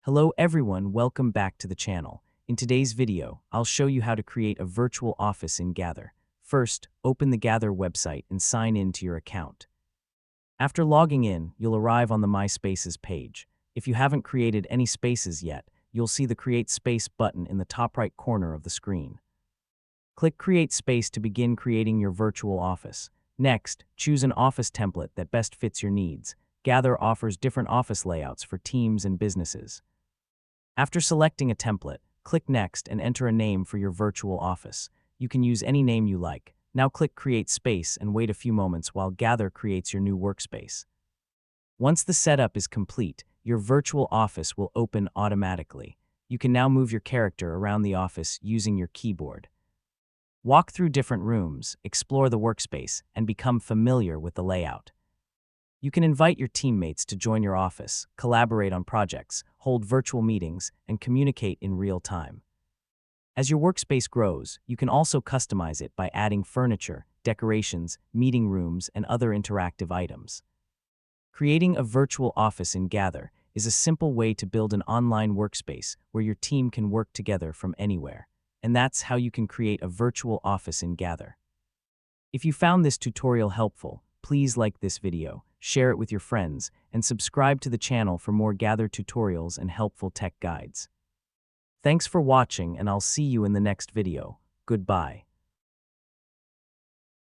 Hello everyone, welcome back to the channel. In today's video, I'll show you how to create a virtual office in Gather. First, open the Gather website and sign in to your account. After logging in, you'll arrive on the My Spaces page. If you haven't created any spaces yet, you'll see the Create Space button in the top right corner of the screen. Click Create Space to begin creating your virtual office. Next, choose an office template that best fits your needs. Gather offers different office layouts for teams and businesses. After selecting a template, click Next and enter a name for your virtual office. You can use any name you like. Now click Create Space and wait a few moments while Gather creates your new workspace. Once the setup is complete, your virtual office will open automatically. You can now move your character around the office using your keyboard. Walk through different rooms, explore the workspace, and become familiar with the layout. You can invite your teammates to join your office, collaborate on projects, hold virtual meetings, and communicate in real time. As your workspace grows, you can also customize it by adding furniture, decorations, meeting rooms, and other interactive items. Creating a virtual office in Gather is a simple way to build an online workspace where your team can work together from anywhere. And that's how you can create a virtual office in Gather. If you found this tutorial helpful, please like this video, share it with your friends, and subscribe to the channel for more Gather tutorials and helpful tech guides. Thanks for watching, and I'll see you in the next video. Goodbye.